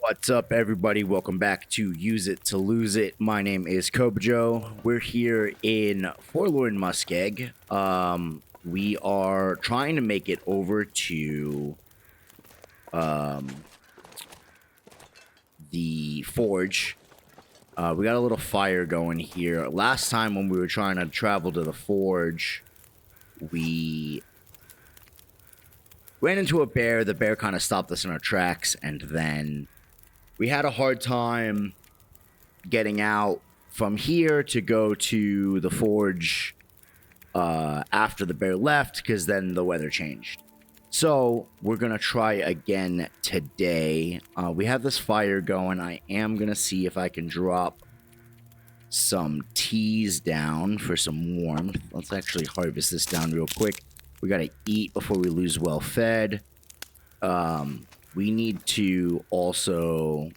What's up, everybody? Welcome back to Use It to Lose It. My name is Kobojo. We're here in Forlorn Muskeg. We are trying to make it over to the forge. We got a little fire going here. Last time when we were trying to travel to the forge, we ran into a bear. The bear kind of stopped us in our tracks, and then we had a hard time getting out from here to go to the forge after the bear left, because then the weather changed. So we're gonna try again today. We have this fire going. I am gonna see if I can drop some teas down for some warmth. Let's actually harvest this down real quick. We gotta eat before we lose well fed. We need to also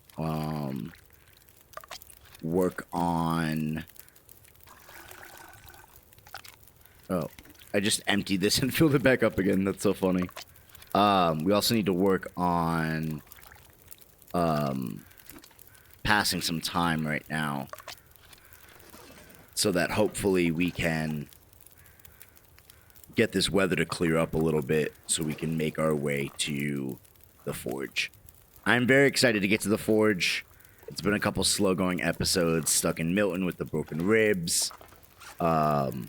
work on... Oh, I just emptied this and filled it back up again. That's so funny. We also need to work on passing some time right now, so that hopefully we can get this weather to clear up a little bit so we can make our way to the forge. I'm very excited to get to the forge. It's been a couple slow going episodes stuck in Milton with the broken ribs. You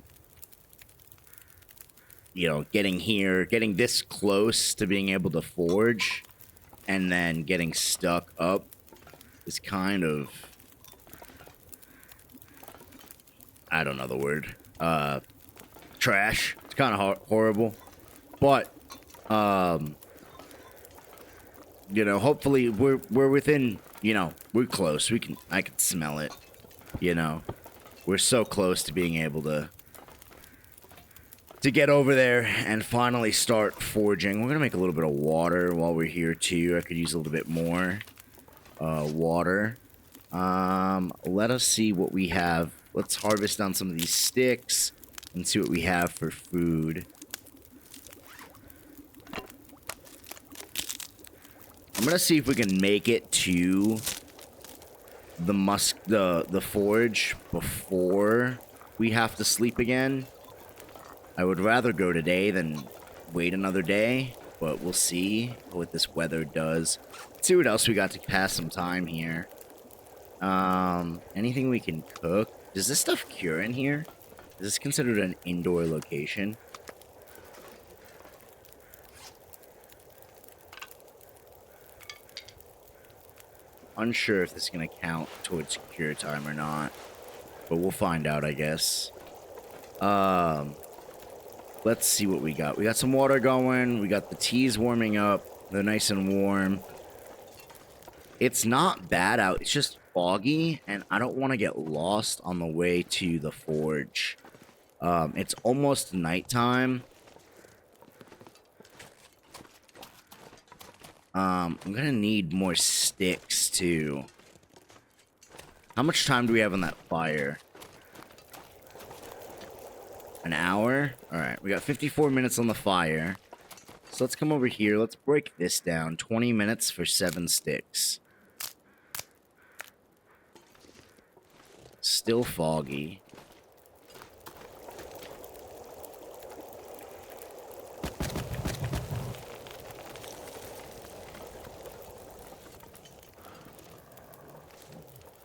know, getting this close to being able to forge and then getting stuck up is kind of, I don't know the word, trash. It's kind of horrible, but you know, hopefully we're within, you know, we're close. I can smell it. You know, we're so close to being able to get over there and finally start forging. We're gonna make a little bit of water while we're here too. I could use a little bit more water. Let us see what we have. Let's harvest down some of these sticks and see what we have for food. I'm gonna see if we can make it to the forge before we have to sleep again. I would rather go today than wait another day, but we'll see what this weather does. Let's see what else we got to pass some time here. Anything we can cook? Does this stuff cure in here? Is this considered an indoor location? Unsure if this is going to count towards cure time or not, but we'll find out, I guess. Let's see what we got. We got some water going. We got the teas warming up. They're nice and warm. It's not bad out. It's just foggy, and I don't want to get lost on the way to the forge. It's almost nighttime. I'm gonna need more sticks, too. How much time do we have on that fire? An hour? Alright, we got 54 minutes on the fire. So let's come over here. Let's break this down. 20 minutes for 7 sticks. Still foggy.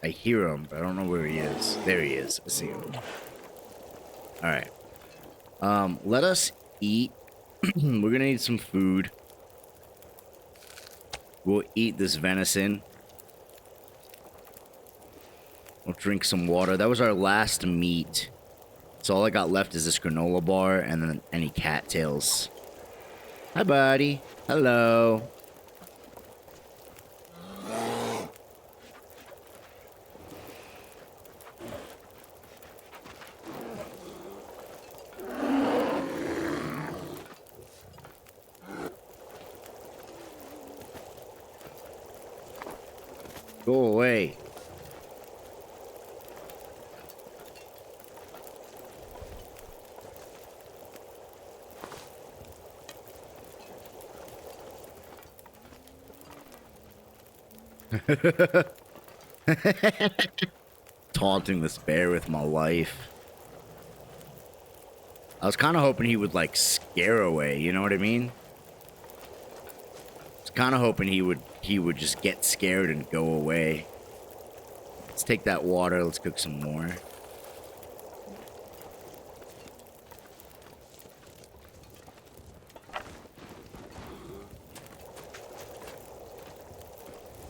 I hear him, but I don't know where he is. There he is. I see him. Alright. Let us eat. We're gonna need some food. We'll eat this venison. We'll drink some water. That was our last meat. So all I got left is this granola bar and then any cattails. Hi, buddy. Hello. Go away. Taunting this bear with my life. I was kind of hoping he would, like, scare away, you know what I mean? I was kind of hoping he would just get scared and go away. Let's take that water, let's cook some more.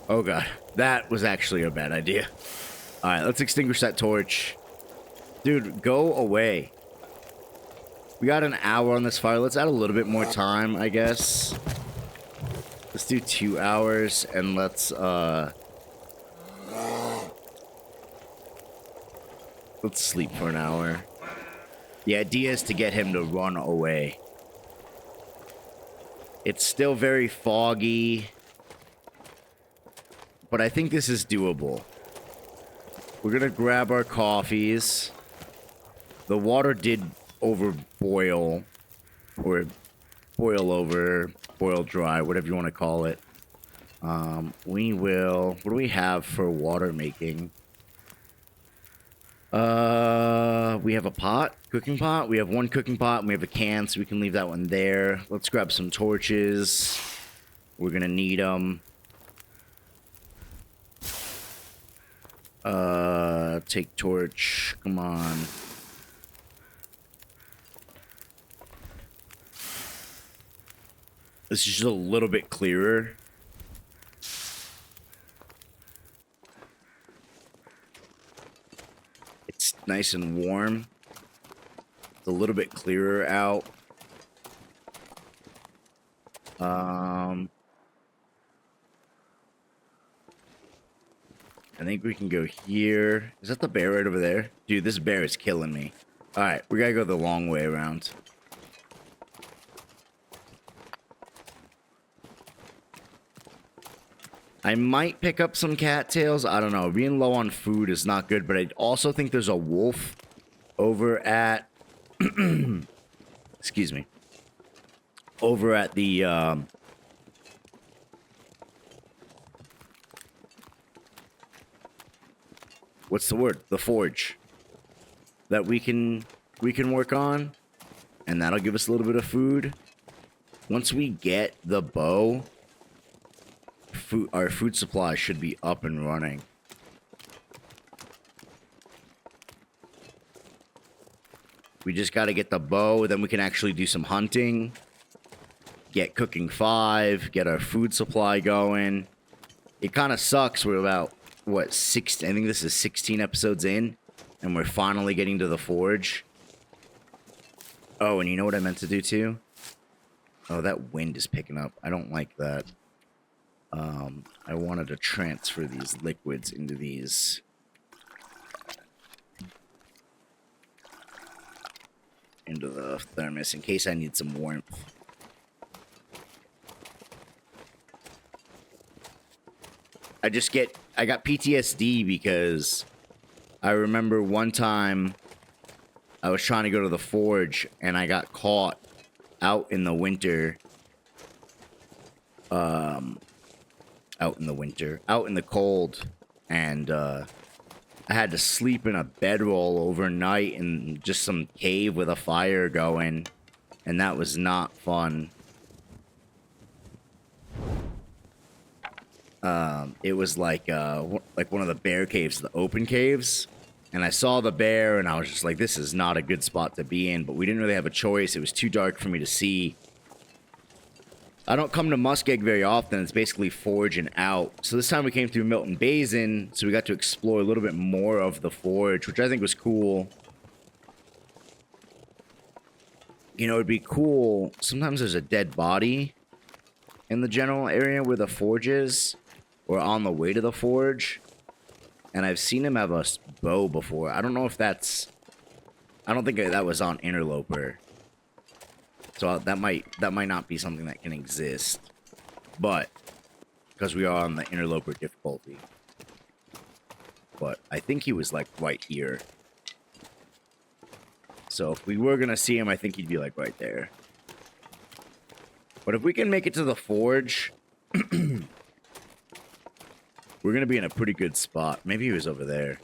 Oh god, that was actually a bad idea. Alright, let's extinguish that torch. Dude, go away. We got an hour on this fire. Let's add a little bit more time, I guess. Let's do 2 hours, and let's sleep for an hour. The idea is to get him to run away. It's still very foggy, but I think this is doable. We're gonna grab our coffees. The water did overboil, or boil over, boil dry, whatever you want to call it. We will... What do we have for water making? We have a pot, cooking pot. We have one cooking pot, and we have a can, so we can leave that one there. Let's grab some torches. We're gonna need them. Take torch. Come on. This is just a little bit clearer. It's nice and warm. It's a little bit clearer out. I think we can go here. Is that the bear right over there? Dude, this bear is killing me. Alright, we gotta go the long way around. I might pick up some cattails. I don't know. Being low on food is not good, but I also think there's a wolf over at... Excuse me. Over at the... What's the word? The forge. That we can work on. And that'll give us a little bit of food. Once we get the bow... Our food supply should be up and running. We just got to get the bow, then we can actually do some hunting. Get cooking 5, get our food supply going. It kind of sucks. We're about, what, 6? I think this is 16 episodes in, and we're finally getting to the forge. Oh, and you know what I meant to do too? Oh, that wind is picking up. I don't like that. I wanted to transfer these liquids into these. Into the thermos in case I need some warmth. I got PTSD because I remember one time I was trying to go to the forge and I got caught out in the winter. Out in the cold, and I had to sleep in a bedroll overnight in just some cave with a fire going, and that was not fun. It was like one of the bear caves, the open caves, and I saw the bear, and I was just like, this is not a good spot to be in, but we didn't really have a choice. It was too dark for me to see. I don't come to Muskeg very often. It's basically forge and out. So this time we came through Milton Basin, so we got to explore a little bit more of the forge, which I think was cool. You know, it'd be cool. Sometimes there's a dead body in the general area where the forge is, or on the way to the forge. And I've seen him have a bow before. I don't know if that's... I don't think that was on Interloper. So that might not be something that can exist. But, because we are on the Interloper difficulty. But I think he was, like, right here. So if we were going to see him, I think he'd be, like, right there. But if we can make it to the forge... We're going to be in a pretty good spot. Maybe he was over there.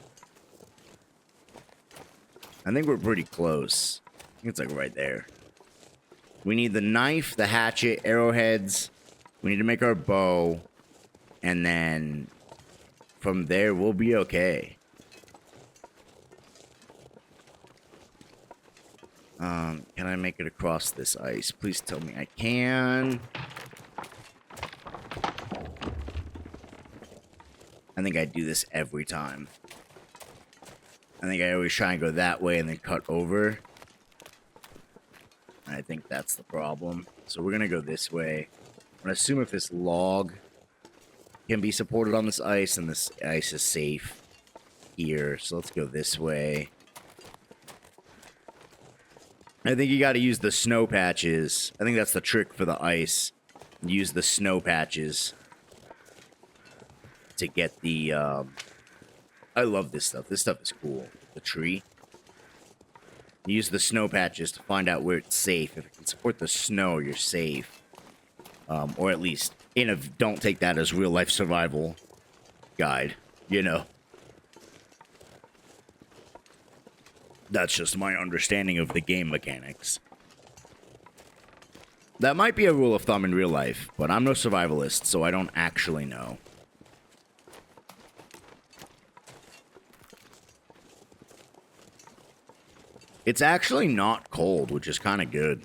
I think we're pretty close. I think it's like right there. We need the knife, the hatchet, arrowheads. We need to make our bow. And then from there, we'll be okay. Can I make it across this ice? Please tell me I can. I think I do this every time. I think I always try and go that way and then cut over. I think that's the problem. So we're going to go this way. I'm going to assume if this log can be supported on this ice, and this ice is safe here. So let's go this way. I think you got to use the snow patches. I think that's the trick for the ice. Use the snow patches to get the... I love this stuff. This stuff is cool. The tree. Use the snow patches to find out where it's safe. If it can support the snow, you're safe. Or at least, don't take that as real life survival guide. You know. That's just my understanding of the game mechanics. That might be a rule of thumb in real life, but I'm no survivalist, so I don't actually know. It's actually not cold, which is kind of good.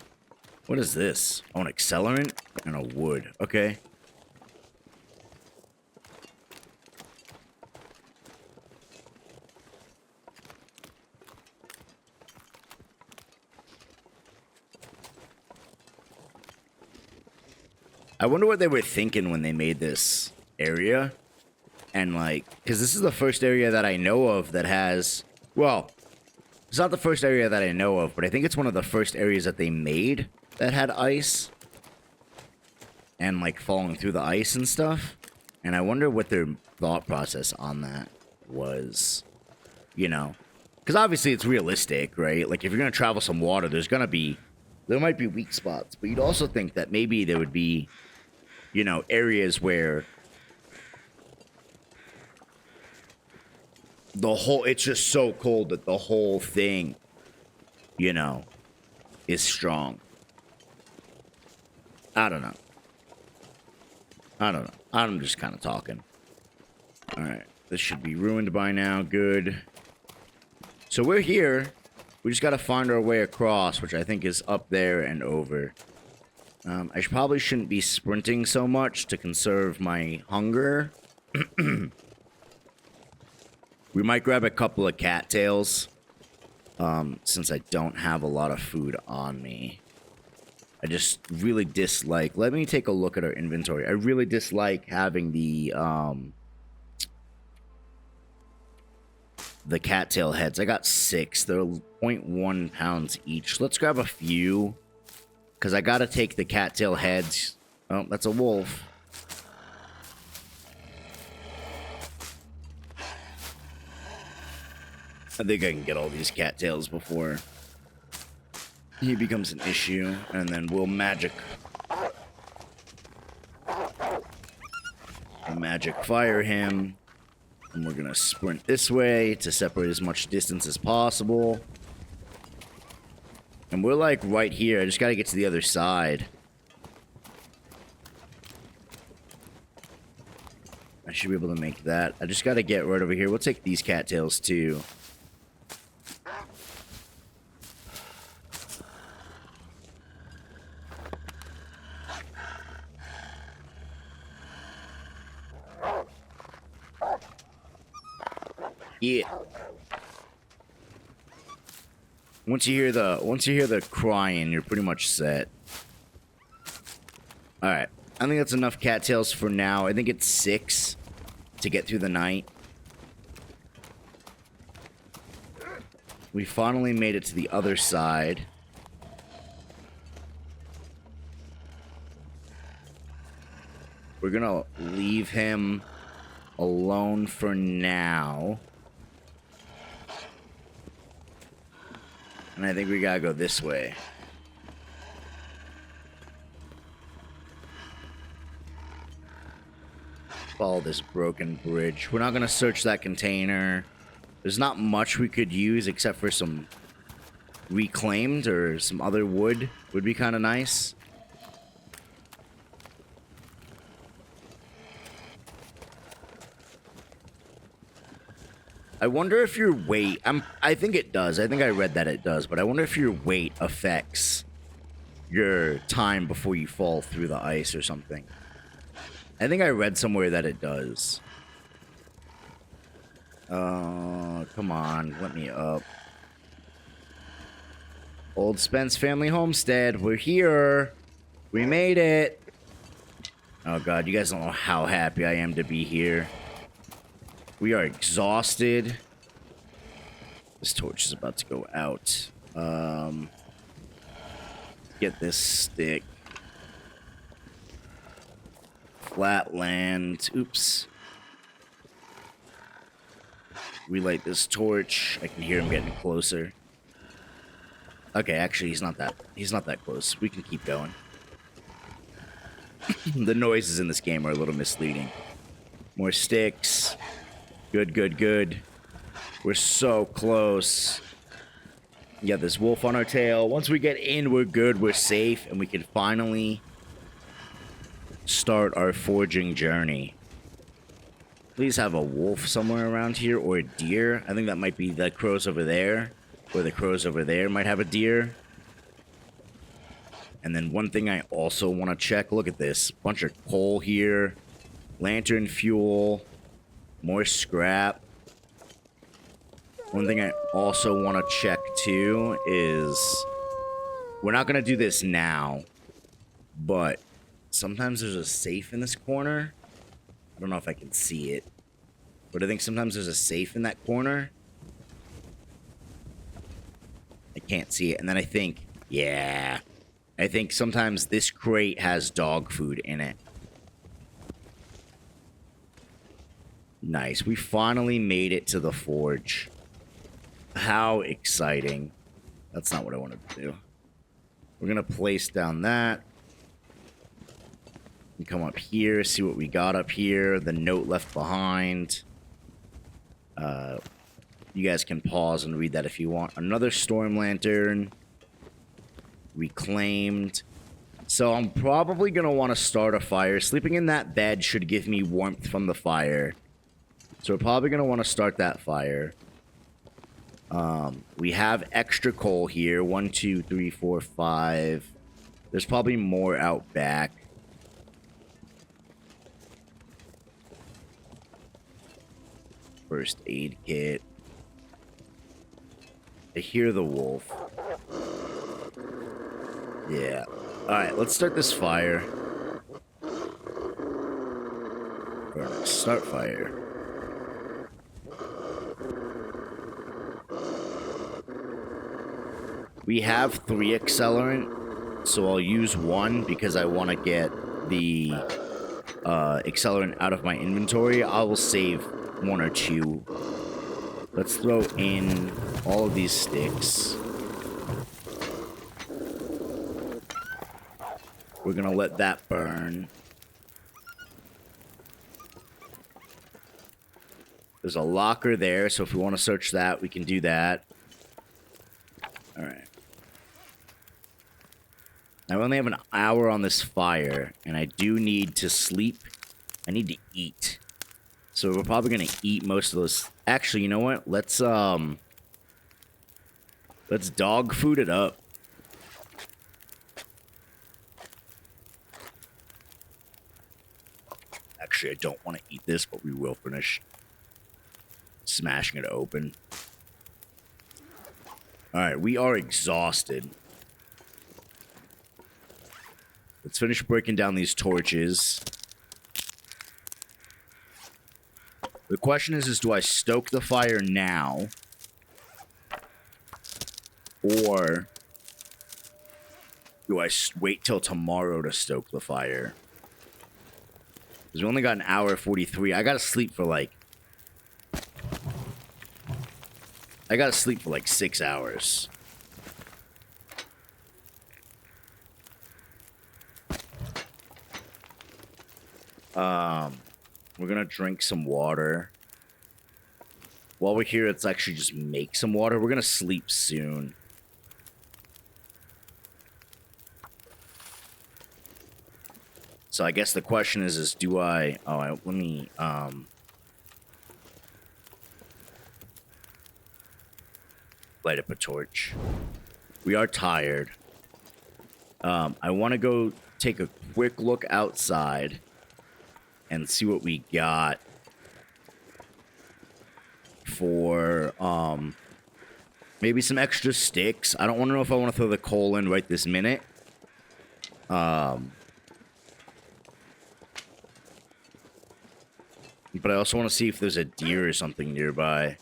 What is this? Oh, an accelerant and a wood. Okay. I wonder what they were thinking when they made this area. And, like, because this is the first area that I know of that has... Well, it's not the first area that I know of, but I think it's one of the first areas that they made that had ice. And, like, falling through the ice and stuff. And I wonder what their thought process on that was. You know? Because obviously it's realistic, right? Like, if you're going to travel some water, there's going to be... There might be weak spots. But you'd also think that maybe there would be... You know, areas where it's just so cold that the whole thing, you know, is strong. I don't know. I'm just kind of talking. All right. This should be ruined by now. Good. So we're here. We just got to find our way across, which I think is up there and over. I probably shouldn't be sprinting so much to conserve my hunger. We might grab a couple of cattails, since I don't have a lot of food on me. I just really dislike... Let me take a look at our inventory. I really dislike having the cattail heads. I got 6. They're 0.1 pounds each. Let's grab a few. Because I gotta take the cattail heads. Oh, that's a wolf. I think I can get all these cattails before he becomes an issue. And then we'll magic fire him. And we're gonna sprint this way to separate as much distance as possible. And we're like right here. I just gotta get to the other side. I should be able to make that. I just gotta get right over here. We'll take these cattails too. Yeah. Once you hear the crying, you're pretty much set. All right. I think that's enough cattails for now. I think it's 6 to get through the night. We finally made it to the other side. We're gonna leave him alone for now. And I think we gotta go this way. Follow this broken bridge. We're not going to search that container. There's not much we could use except for some reclaimed or some other wood. Would be kind of nice. I wonder if your weight... I think it does. I think I read that it does. But I wonder if your weight affects your time before you fall through the ice or something. I think I read somewhere that it does. Come on. Let me up. Old Spence Family Homestead. We're here. We made it. Oh, God. You guys don't know how happy I am to be here. We are exhausted. This torch is about to go out. Get this stick. Flatland. Oops. Relight this torch. I can hear him getting closer. Okay, actually, he's not that close. We can keep going. The noises in this game are a little misleading. More sticks. Good, good, good. We're so close. We got this wolf on our tail. Once we get in, we're good. We're safe. And we can finally start our forging journey. Please have a wolf somewhere around here or a deer. I think that might be the crows over there. Or the crows over there might have a deer. And then one thing I also want to check. Look at this. Bunch of coal here. Lantern fuel. More scrap. One thing I also want to check too is... We're not going to do this now. But sometimes there's a safe in this corner. I don't know if I can see it. But I think sometimes there's a safe in that corner. I can't see it. And then I think... Yeah. I think sometimes this crate has dog food in it. Nice. We finally made it to the forge. How exciting. That's not what I wanted to do. We're going to place down that. And come up here, see what we got up here. The note left behind. You guys can pause and read that if you want. Another storm lantern. Reclaimed. So I'm probably going to want to start a fire. Sleeping in that bed should give me warmth from the fire. So we're probably going to want to start that fire. We have extra coal here. 1, 2, 3, 4, 5. There's probably more out back. First aid kit. I hear the wolf. Yeah. Alright, let's start this fire. Start fire. We have 3 accelerant, so I'll use 1 because I want to get the accelerant out of my inventory. I will save 1 or 2. Let's throw in all of these sticks. We're going to let that burn. There's a locker there, so if we want to search that, we can do that. Alright. I only have an hour on this fire, and I do need to sleep. I need to eat. So we're probably going to eat most of those. Actually, you know what? Let's dog food it up. Actually, I don't want to eat this, but we will finish smashing it open. Alright, we are exhausted. Let's finish breaking down these torches. The question is do I stoke the fire now? Or do I wait till tomorrow to stoke the fire? Because we only got an hour 43. I gotta sleep for like 6 hours. We're gonna drink some water. While we're here, let's actually just make some water. We're gonna sleep soon. So I guess the question is do I... Oh, let me, light up a torch. We are tired. I want to go take a quick look outside and see what we got for, maybe some extra sticks. I don't want to know if I want to throw the coal in right this minute. But I also want to see if there's a deer or something nearby.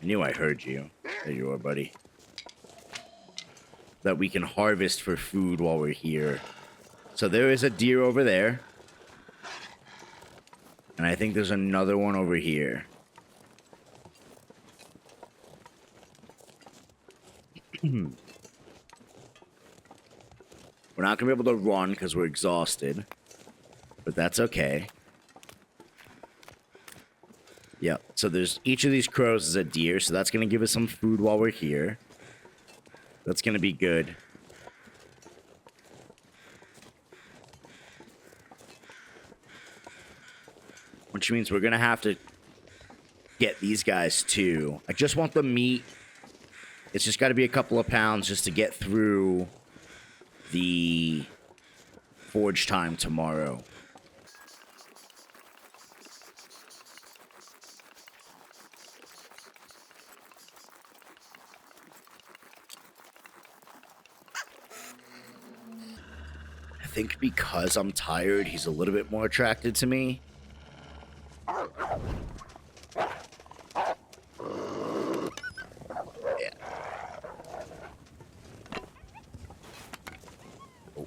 I knew I heard you. There you are, buddy. That we can harvest for food while we're here. So there is a deer over there. And I think there's another one over here. We're not going to be able to run because we're exhausted. But that's okay. Yeah, so there's each of these crows is a deer, so that's going to give us some food while we're here. That's going to be good. Which means we're going to have to get these guys too. I just want the meat. It's just got to be a couple of pounds just to get through the forge time tomorrow. I think because I'm tired, he's a little bit more attracted to me. Yeah. Oh.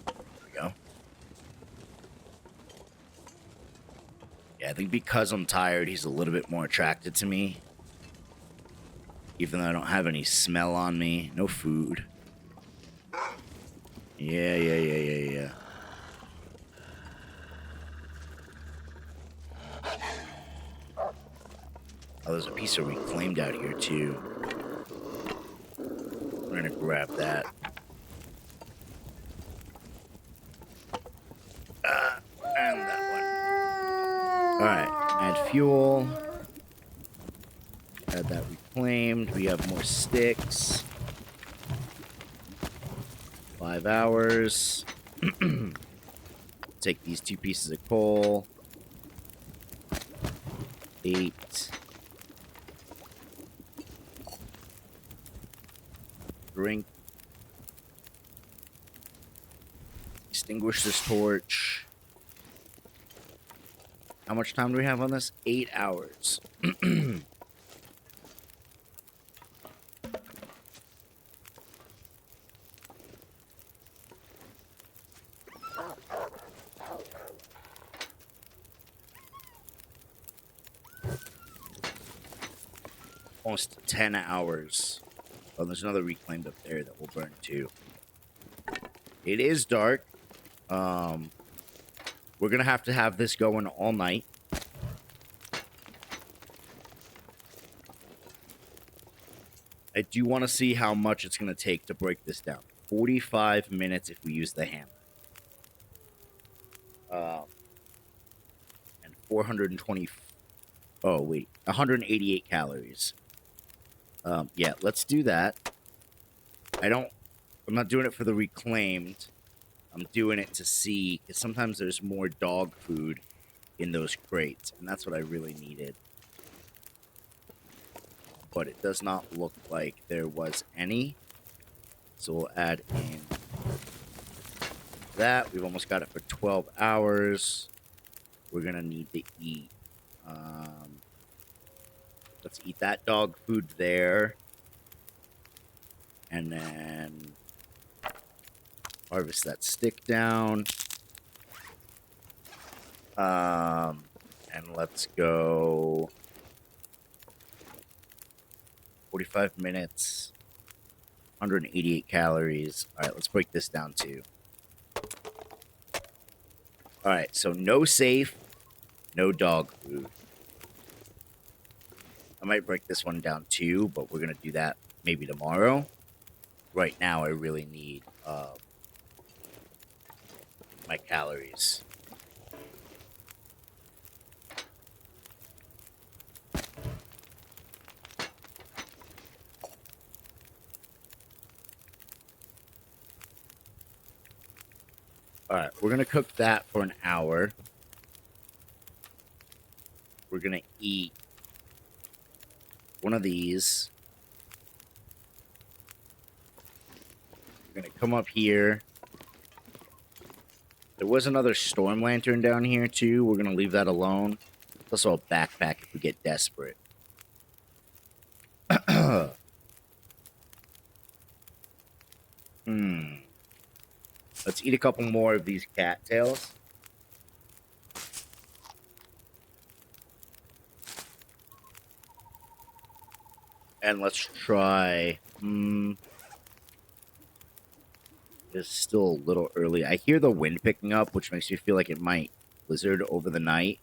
There we go. Yeah, I think because I'm tired, he's a little bit more attracted to me. Even though I don't have any smell on me. No food. Yeah. Oh, there's a piece of reclaimed out here, too. We're gonna grab that. And that one. Alright, add fuel. Add that reclaimed. We have more sticks. 5 hours. Take these 2 pieces of coal. 8. Drink. Extinguish this torch. How much time do we have on this? 8 hours. Almost 10 hours. Oh, there's another reclaimed up there that will burn too. It is dark. We're gonna have to have this going all night. I do want to see how much it's gonna take to break this down. 45 minutes if we use the hammer. And 420. Oh wait, 188 calories. Yeah, let's do that. I'm not doing it for the reclaimed. I'm doing it to see, because sometimes there's more dog food in those crates, and that's what I really needed. But it does not look like there was any. So we'll add in that. We've almost got it for 12 hours. We're going to need to eat. Let's eat that dog food there. And then harvest that stick down. And let's go 45 minutes, 188 calories. All right, let's break this down too. Alright, so no safe, no dog food. I might break this one down too, but we're gonna do that maybe tomorrow. Right now, I really need my calories. Alright, we're gonna cook that for an hour. We're gonna eat one of these. We're gonna come up here. There was another storm lantern down here too. We're gonna leave that alone. It's also a backpack if we get desperate. Let's eat a couple more of these cattails. And let's try... It's still a little early. I hear the wind picking up, which makes me feel like it might blizzard over the night.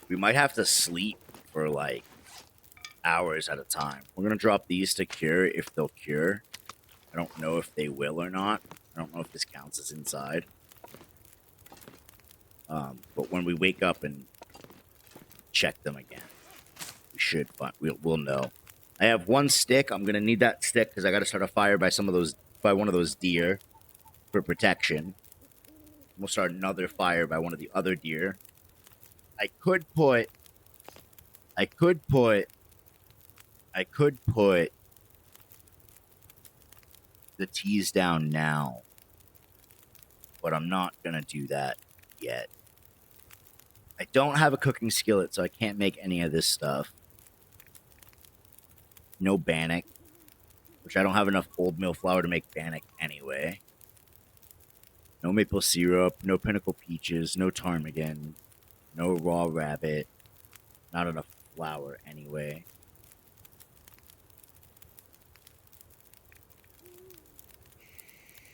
We might have to sleep for, like, hours at a time. We're going to drop these to cure if they'll cure. I don't know if they will or not. I don't know if this counts as inside. But when we wake up and check them again, we should find, we'll know. I have one stick. I'm gonna need that stick because I got to start a fire by one of those deer for protection. We'll start another fire by one of the other deer. I could put the teas down now, but I'm not gonna do that yet. I don't have a cooking skillet, so I can't make any of this stuff. No bannock, which I don't have enough old meal flour to make bannock anyway. No maple syrup, no pinnacle peaches, no ptarmigan, no raw rabbit. Not enough flour anyway.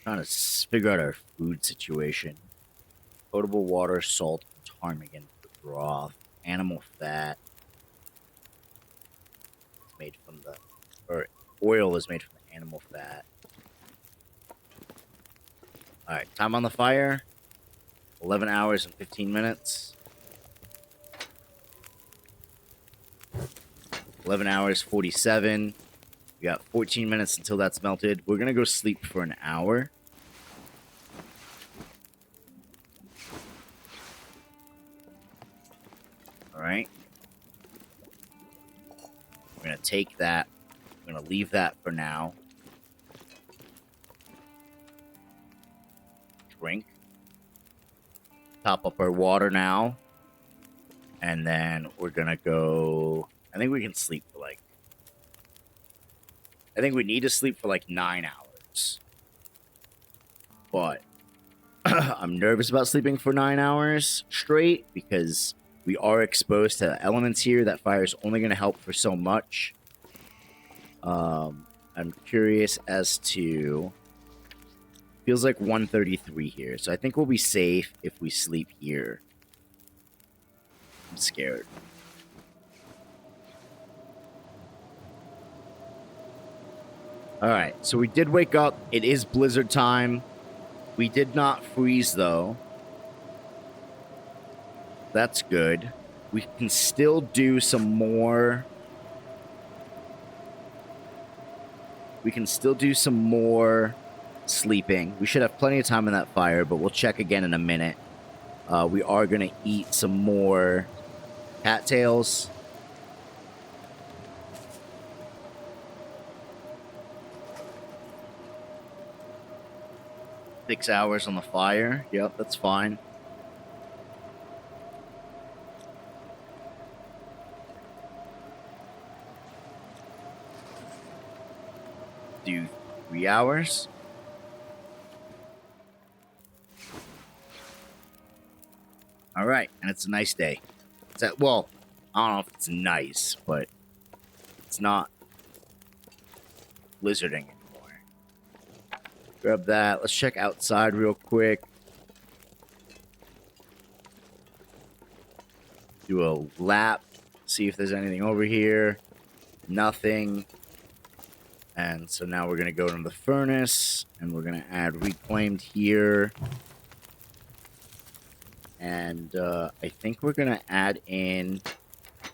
Trying to figure out our food situation. Potable water, salt, ptarmigan for broth, animal fat. It's made from the, or oil is made from the animal fat. Alright, time on the fire. 11 hours and 15 minutes. 11 hours, 47. We got 14 minutes until that's melted. We're going to go sleep for an hour. Alright. We're going to take that. I'm going to leave that for now. Drink. Top up our water now. And then we're going to go... I think we can sleep for like... I think we need to sleep for like 9 hours. But I'm nervous about sleeping for 9 hours straight because we are exposed to elements here. That fire is only going to help for so much. I'm curious as to... Feels like 133 here. So I think we'll be safe if we sleep here. I'm scared. Alright, so we did wake up. It is blizzard time. We did not freeze, though. That's good. We can still do some more... We can still do some more sleeping. We should have plenty of time in that fire, but we'll check again in a minute. We are going to eat some more cattails. Six hours on the fire. Yep, that's fine. Do 3 hours. All right, and it's a nice day. Well, I don't know if it's nice, but it's not blizzarding anymore. Grab that. Let's check outside real quick. Do a lap. See if there's anything over here. Nothing. And so now we're going to go to the furnace. And we're going to add reclaimed here. And I think we're going to add in...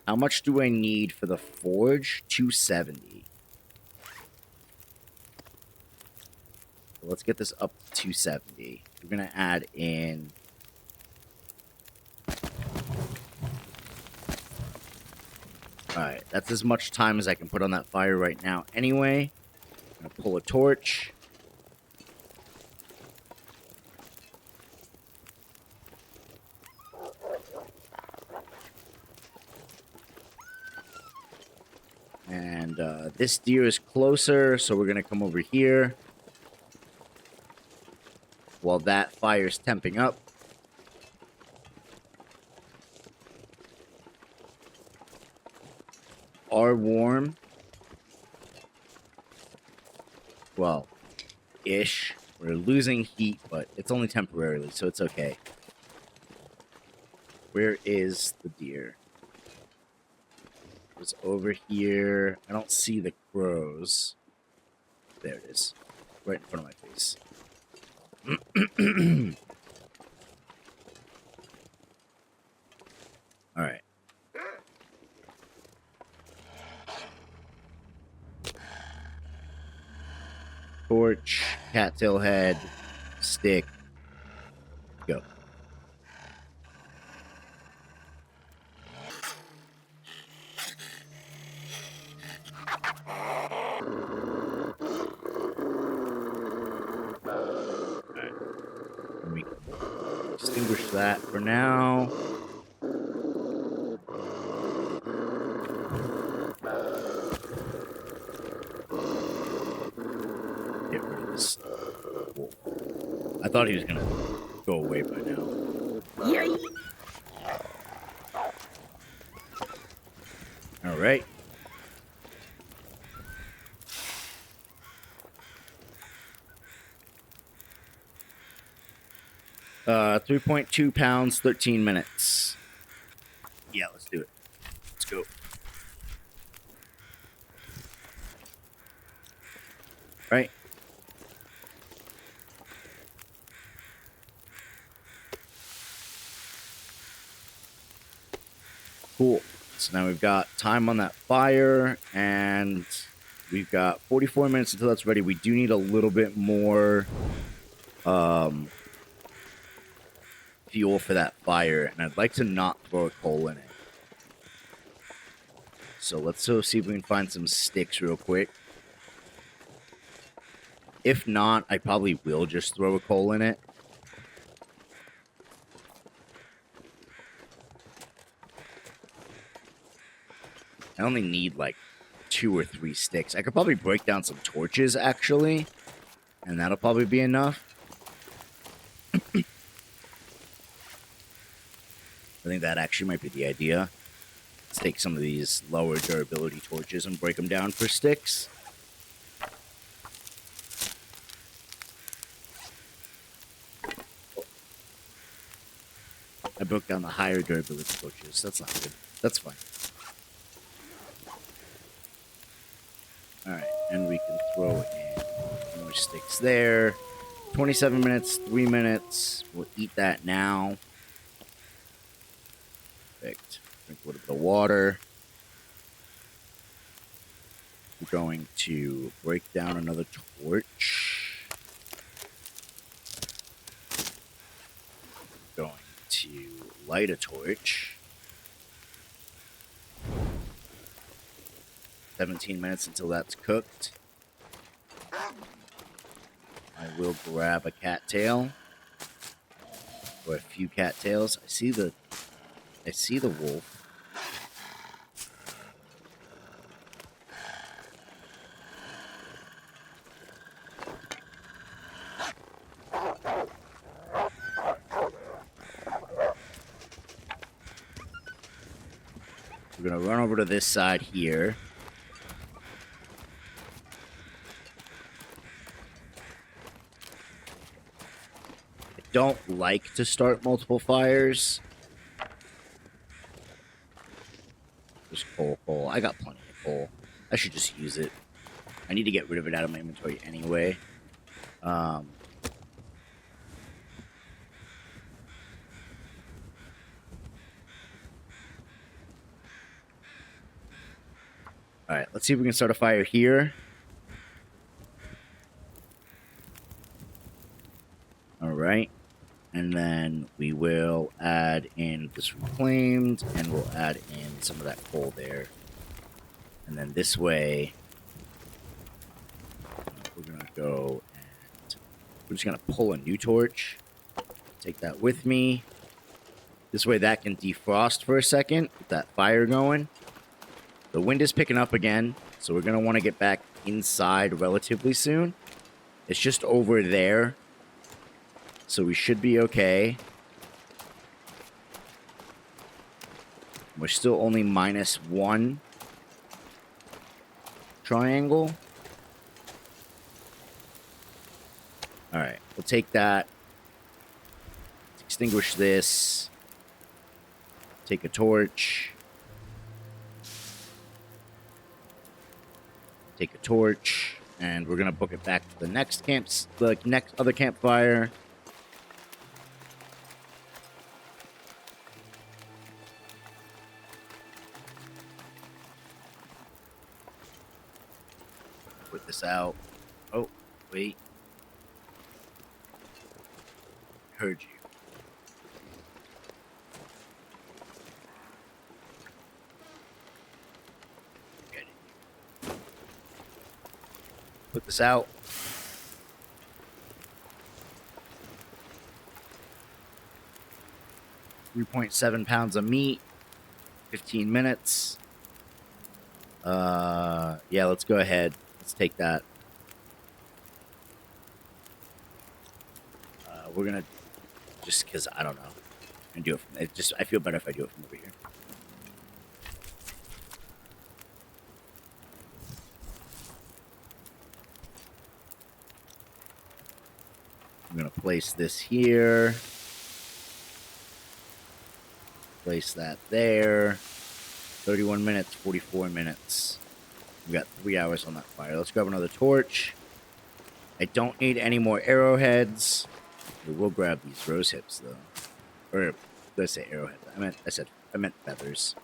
How much do I need for the forge? 270. So let's get this up to 270. We're going to add in... Alright, that's as much time as I can put on that fire right now anyway. I'm going to pull a torch. And this deer is closer, so we're going to come over here. While that fire's temping up. Are warm. Well, ish. We're losing heat, but it's only temporarily, so it's okay. Where is the deer? It's over here. I don't see the crows. There it is. Right in front of my face. Alright. Torch, cattail head, stick, go. Alright. Let me extinguish that for now. Get rid of this wolf. I thought he was gonna go away by now. Yay! Alright. Uh, 3.2 pounds, 13 minutes. Yeah, let's do it. Let's go. Right. Cool. So now we've got time on that fire, and we've got 44 minutes until that's ready. We do need a little bit more fuel for that fire, and I'd like to not throw a coal in it. So let's see if we can find some sticks real quick. If not, I probably will just throw a coal in it. I only need like 2 or 3 sticks. I could probably break down some torches, actually. And that'll probably be enough. I think that actually might be the idea. Let's take some of these lower durability torches and break them down for sticks. I broke down the higher durability torches. That's not good. That's fine. Alright, and we can throw in more sticks there. 27 minutes, 3 minutes. We'll eat that now. Perfect. Drink a little bit of water. We're going to break down another torch. Going to light a torch. 17 minutes until that's cooked. I will grab a cattail. Or a few cattails. I see the wolf. We're gonna run over to this side here. don't like to start multiple fires. There's coal. I got plenty of coal. I should just use it. I need to get rid of it out of my inventory anyway. Alright, let's see if we can start a fire here. Alright. And then we will add in this reclaimed, and we'll add in some of that coal there. And then this way, we're going to go and we're just going to pull a new torch. Take that with me. This way that can defrost for a second, with that fire going. The wind is picking up again, so we're going to want to get back inside relatively soon. It's just over there, so we should be okay. We're still only -1 triangle. Alright, we'll take that. Extinguish this. Take a torch. Take a torch. And we're going to book it back to the next other campfire. Put this out. Oh, wait. Heard you. Get it. Put this out. £3.7 of meat. 15 minutes. Yeah, let's go ahead. Let's take that. We're gonna just because I don't know, and do it. I feel better if I do it from over here. I'm gonna place this here. Place that there. 31 minutes, 44 minutes. We got 3 hours on that fire. Let's grab another torch. I don't need any more arrowheads. We will grab these rose hips though. Or did I say arrowheads? I meant feathers.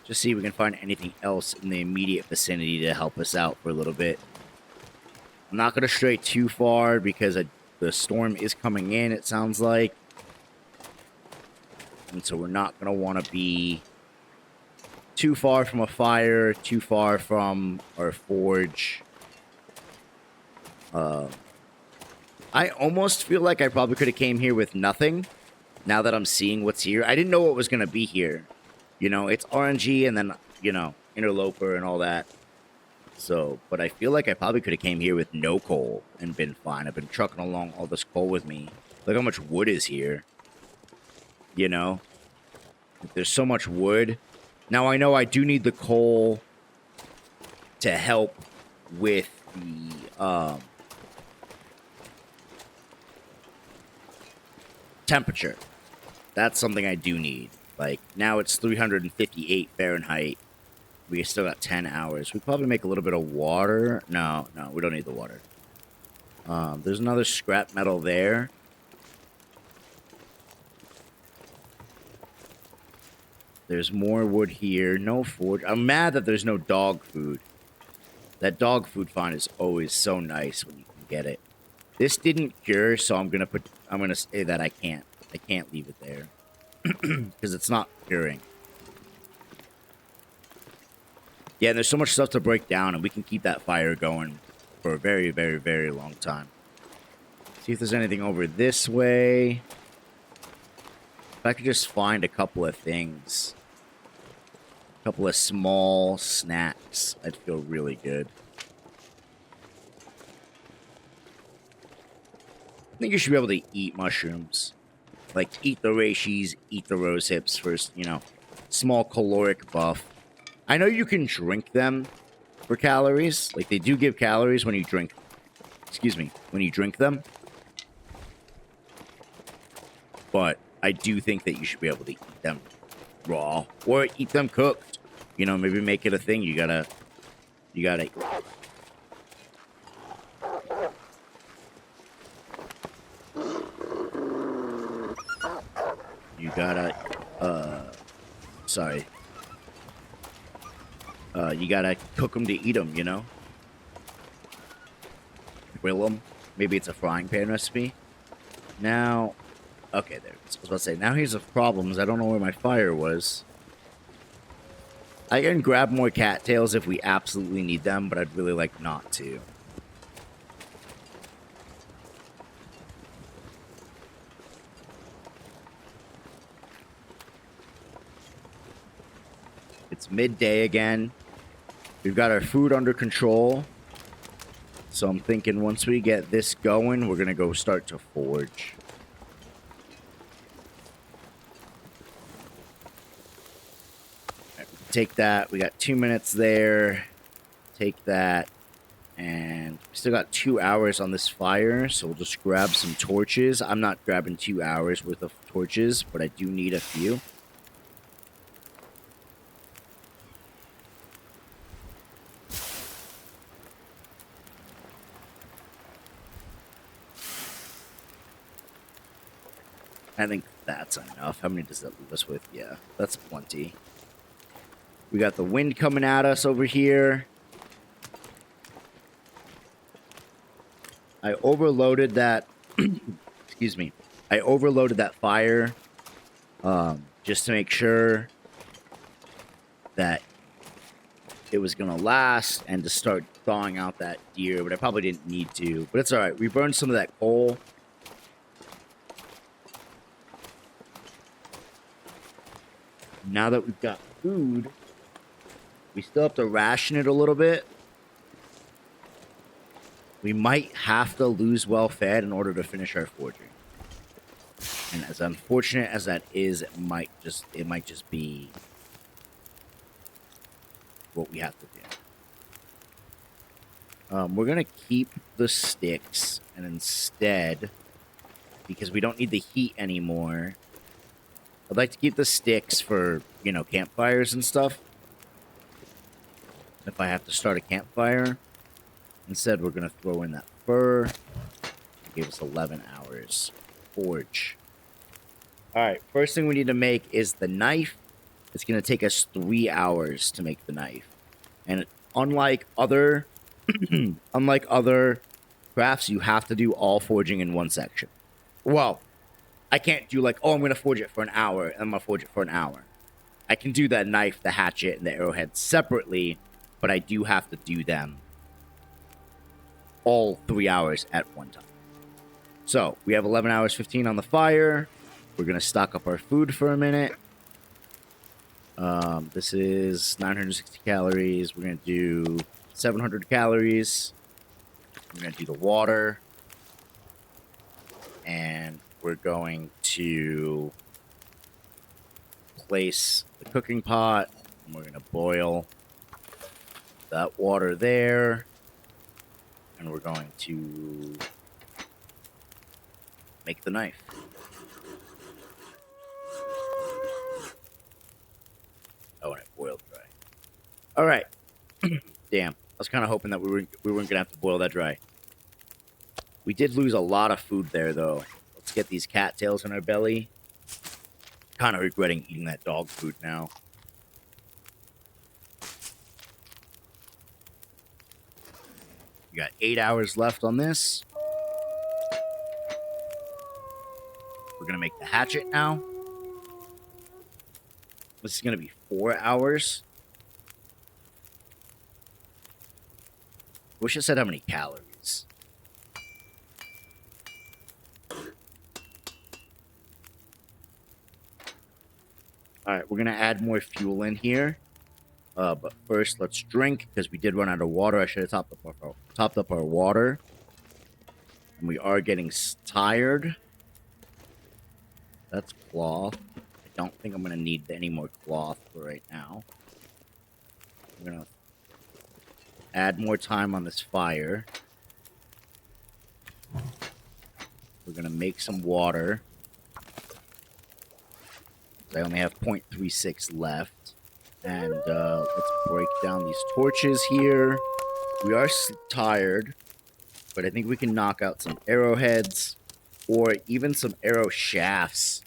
Just see if we can find anything else in the immediate vicinity to help us out for a little bit. I'm not gonna stray too far because the storm is coming in, it sounds like. And so we're not gonna want to be too far from a fire, too far from our forge. I almost feel like I probably could have came here with nothing. Now that I'm seeing what's here, I didn't know what was gonna be here. You know, it's RNG and then, you know, interloper and all that. So, but I feel like I probably could have came here with no coal and been fine. I've been trucking along all this coal with me. Look how much wood is here. You know, there's so much wood. Now I know I do need the coal to help with the temperature. That's something I do need. Like, now it's 358 Fahrenheit. We still got 10 hours. We probably make a little bit of water. No, we don't need the water. There's another scrap metal there. There's more wood here. No forge. I'm mad that there's no dog food. That dog food find is always so nice when you can get it. This didn't cure, so I'm gonna say that I can't leave it there. Because it's not curing. Yeah, and there's so much stuff to break down, and we can keep that fire going for a very, very, very long time. See if there's anything over this way. If I could just find a couple of things. A couple of small snacks, I'd feel really good. I think you should be able to eat mushrooms. Like, eat the reishis, eat the rose hips first, you know. Small caloric buff. I know you can drink them for calories. Like, they do give calories when you drink... Excuse me. When you drink them. but I do think that you should be able to eat them raw or eat them cooked. You know, maybe make it a thing. You gotta sorry. You gotta cook them to eat them, you know? Grill them. Maybe it's a frying pan recipe. Now, okay, there. I was about to say, now here's the problems. I don't know where my fire was. I can grab more cattails if we absolutely need them, but I'd really like not to. It's midday again. We've got our food under control. So I'm thinking once we get this going, we're going to go start to forge. Right, take that. We got 2 minutes there. Take that. And we still got 2 hours on this fire, so we'll just grab some torches. I'm not grabbing 2 hours worth of torches, but I do need a few. I think that's enough. How many does that leave us with? Yeah, that's plenty. We got the wind coming at us over here. I overloaded that. Excuse me. I overloaded that fire just to make sure that it was going to last and to start thawing out that deer, but I probably didn't need to. But it's all right. We burned some of that coal. Now that we've got food, we still have to ration it a little bit. We might have to lose well-fed in order to finish our forging. And as unfortunate as that is, it might just be what we have to do. We're going to keep the sticks, and instead, because we don't need the heat anymore, I'd like to keep the sticks for, you know, campfires and stuff. If I have to start a campfire. Instead, we're going to throw in that fur. It gave us 11 hours. Forge. Alright, first thing we need to make is the knife. It's going to take us 3 hours to make the knife. And unlike other crafts, you have to do all forging in one section. Well, I can't do like, oh, I'm going to forge it for an hour, and I'm going to forge it for an hour. I can do that knife, the hatchet, and the arrowhead separately, but I do have to do them all 3 hours at one time. So, we have 11 hours 15 on the fire. We're going to stock up our food for a minute. This is 960 calories. We're going to do 700 calories. We're going to do the water. And we're going to place the cooking pot. And we're going to boil that water there. And we're going to make the knife. Oh, and it boiled dry. All right. Damn. I was kind of hoping that we weren't going to have to boil that dry. We did lose a lot of food there, though. Let's get these cattails in our belly. Kind of regretting eating that dog food now. We got 8 hours left on this. We're going to make the hatchet now. This is going to be 4 hours. Wish I said how many calories. Alright, we're going to add more fuel in here. But first, let's drink, because we did run out of water. I should have topped up our water. And we are getting tired. That's cloth. I don't think I'm going to need any more cloth for right now. I'm going to add more time on this fire. We're going to make some water. I only have 0.36 left. And let's break down these torches here. We are tired, but I think we can knock out some arrowheads or even some arrow shafts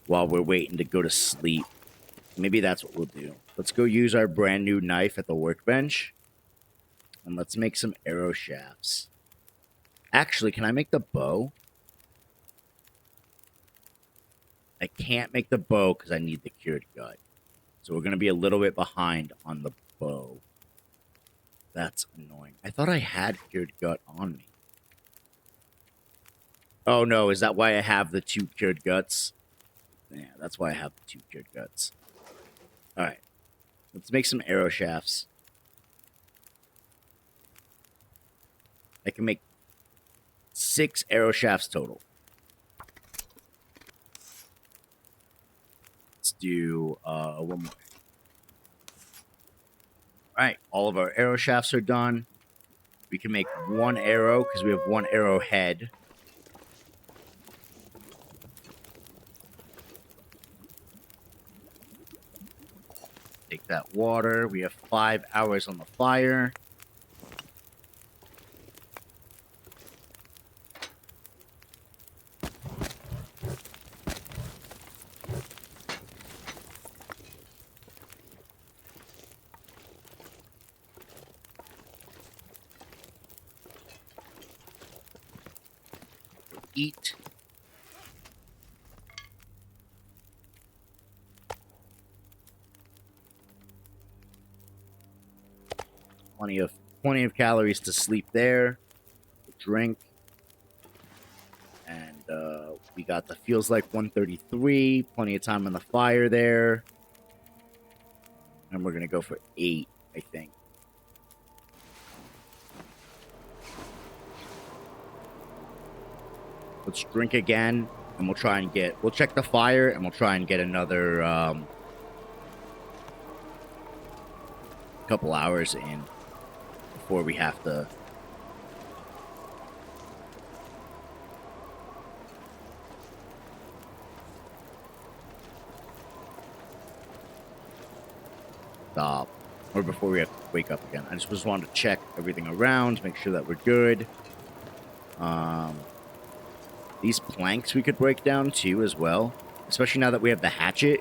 while we're waiting to go to sleep. Maybe that's what we'll do. Let's go use our brand new knife at the workbench. And let's make some arrow shafts. Actually, can I make the bow? I can't make the bow because I need the cured gut. So we're going to be a little bit behind on the bow. That's annoying. I thought I had cured gut on me. Oh no, is that why I have the 2 cured guts? Yeah, that's why I have the 2 cured guts. Alright. Let's make some arrow shafts. I can make 6 arrow shafts total. Let's do one more. Alright, all of our arrow shafts are done. We can make 1 arrow because we have 1 arrow head. Take that water. We have 5 hours on the fire. Eat. Plenty of calories to sleep there. Drink. And we got the feels like 133. Plenty of time on the fire there. And we're gonna go for 8, I think. Let's drink again, and we'll try and we'll check the fire, and we'll try and get another couple hours in before we have to stop, or before we have to wake up again. I just wanted to check everything around, make sure that we're good. These planks we could break down too as well, especially now that we have the hatchet.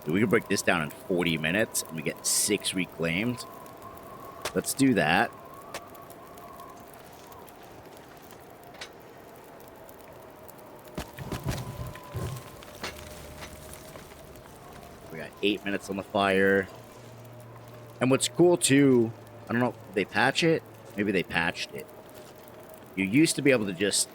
We could break this down in 40 minutes and we get 6 reclaimed. Let's do that. We got 8 minutes on the fire. And what's cool too, I don't know, did they patch it? Maybe they patched it. You used to be able to just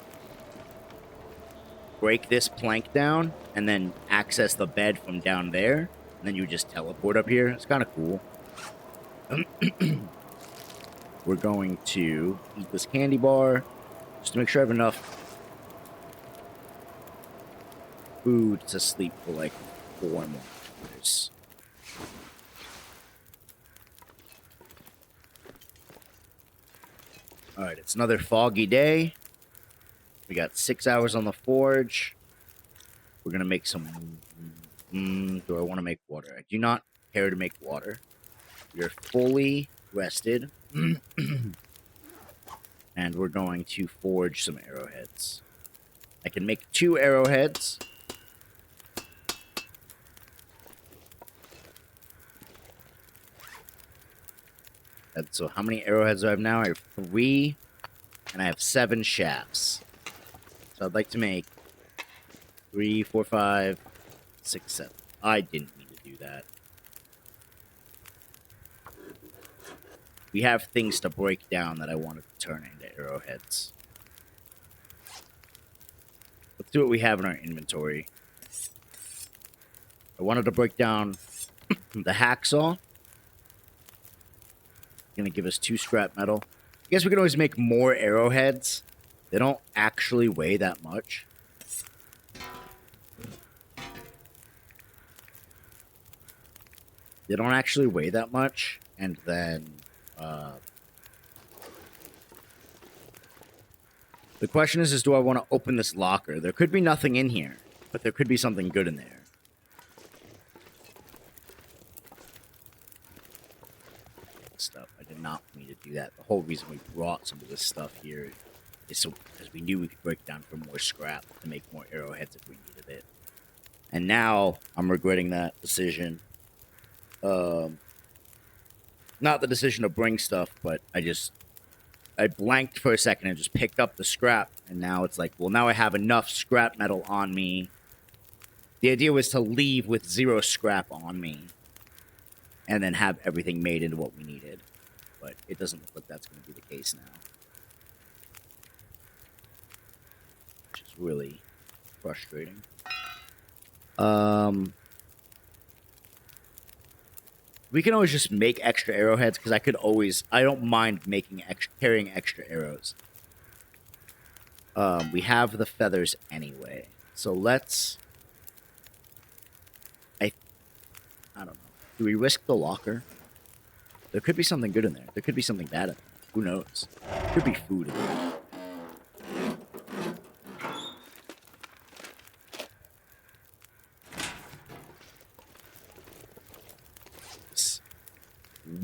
break this plank down and then access the bed from down there, and then you just teleport up here. It's kind of cool. We're going to eat this candy bar just to make sure I have enough food to sleep for like 4 more hours. Alright, it's another foggy day. We got 6 hours on the forge. We're going to make some... do I want to make water? I do not care to make water. We are fully rested. And we're going to forge some arrowheads. I can make 2 arrowheads. And so how many arrowheads do I have now? I have 3. And I have 7 shafts. So I'd like to make 3, 4, 5, 6, 7. I didn't mean to do that. We have things to break down that I wanted to turn into arrowheads. Let's see what we have in our inventory. I wanted to break down the hacksaw. Gonna give us 2 scrap metal. I guess we can always make more arrowheads. They don't actually weigh that much. They don't actually weigh that much. And then... the question is do I want to open this locker? There could be nothing in here, but there could be something good in there. this stuff. I did not mean to do that. The whole reason we brought some of this stuff here is so because we knew we could break it down for more scrap to make more arrowheads if we needed it. And now I'm regretting that decision. Not the decision to bring stuff, but I blanked for a second and just picked up the scrap, and now it's like, well, now I have enough scrap metal on me. The idea was to leave with 0 scrap on me, and then have everything made into what we needed. But it doesn't look like that's going to be the case now. Which is really frustrating. We can always just make extra arrowheads, because I don't mind carrying extra arrows. We have the feathers anyway. So let's... I don't know. Do we risk the locker? There could be something good in there. There could be something bad in there. Who knows? There could be food in there. It's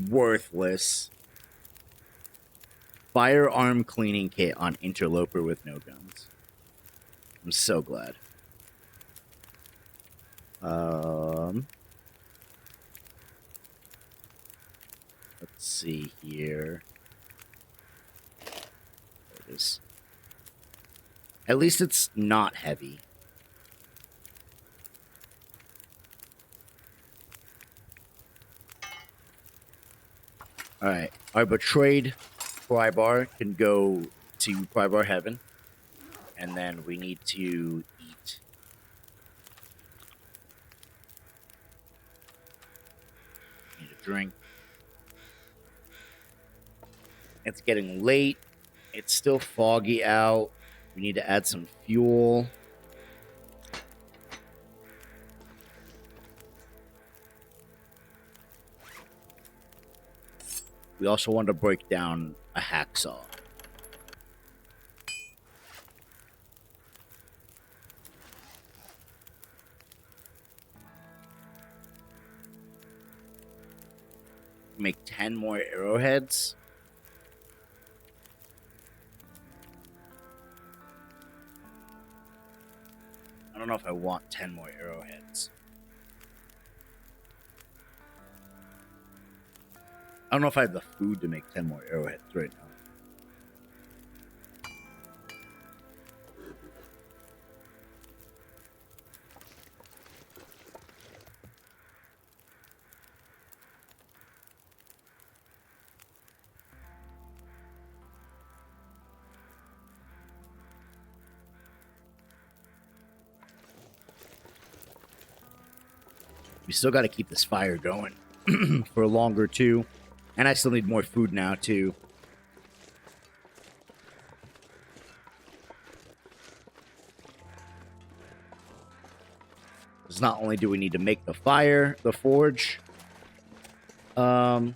worthless. Firearm cleaning kit on interloper with no guns. I'm so glad. Let's see here. There it is. At least it's not heavy. Alright. Our betrayed Prybar can go to Prybar Heaven. And then we need to eat. Need a drink. It's getting late. It's still foggy out. We need to add some fuel. We also want to break down a hacksaw. Make 10 more arrowheads. I don't know if I want 10 more arrowheads. I don't know if I have the food to make 10 more arrowheads right now. We still got to keep this fire going for longer, too. And I still need more food now, too. Because not only do we need to make the fire, the forge, the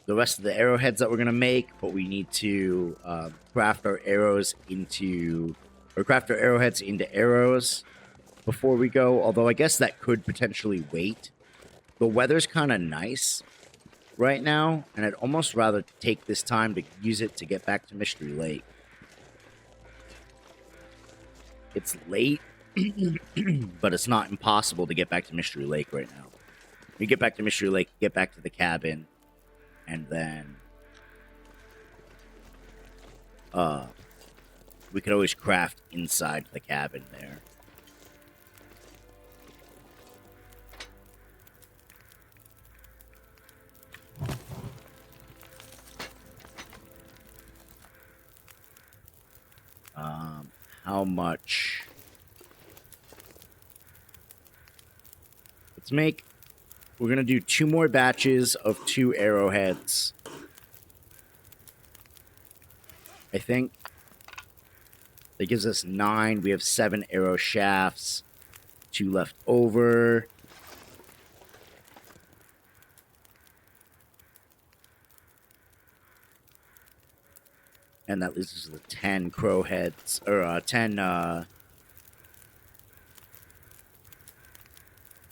rest of the arrowheads that we're going to make, but we need to craft our arrows into... or craft our arrowheads into arrows before we go, although I guess that could potentially wait. The weather's kind of nice right now, and I'd almost rather take this time to use it to get back to Mystery Lake. It's late, but it's not impossible to get back to Mystery Lake right now. We get back to Mystery Lake, get back to the cabin, and then we could always craft inside the cabin there. How much? Let's make... We're going to do 2 more batches of 2 arrowheads. I think. That gives us 9. We have 7 arrow shafts. 2 left over. And that leaves us with 10 crow heads, or 10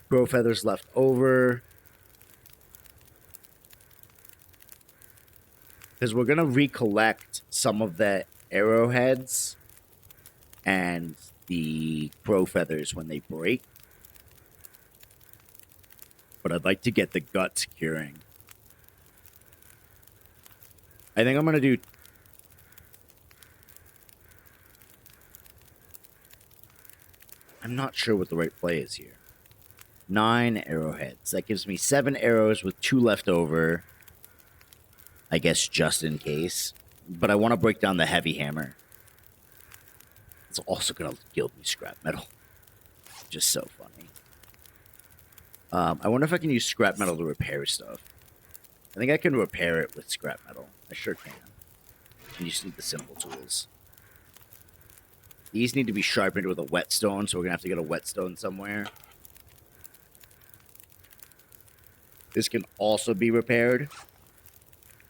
crow feathers left over. Because we're going to recollect some of the arrowheads and the crow feathers when they break. But I'd like to get the guts curing. I think I'm going to do... I'm not sure what the right play is here. 9 arrowheads. That gives me 7 arrows with 2 left over. I guess just in case. But I want to break down the heavy hammer. It's also going to yield me scrap metal. Just so funny. I wonder if I can use scrap metal to repair stuff. I think I can repair it with scrap metal. I sure can. You just need the simple tools. These need to be sharpened with a whetstone, so we're going to have to get a whetstone somewhere. This can also be repaired.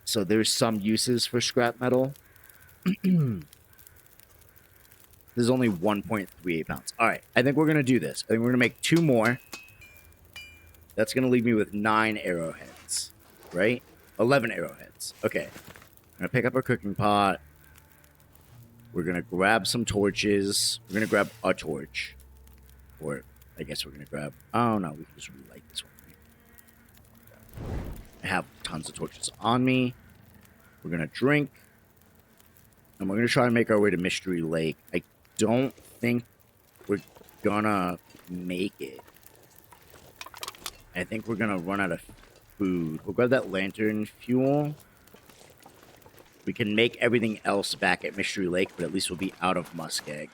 So there's some uses for scrap metal. There's only 1.38 pounds. All right, I think we're going to do this. I think we're going to make 2 more. That's going to leave me with 9 arrowheads, right? 11 arrowheads. Okay. I'm going to pick up our cooking pot. We're going to grab some torches. We're going to grab a torch. Or I guess we're going to grab... Oh, no. We can just relight this one. Right? I have tons of torches on me. We're going to drink. And we're going to try and make our way to Mystery Lake. I don't think we're going to make it. I think we're going to run out of food. We'll grab that lantern fuel. We can make everything else back at Mystery Lake, but at least we'll be out of muskeg.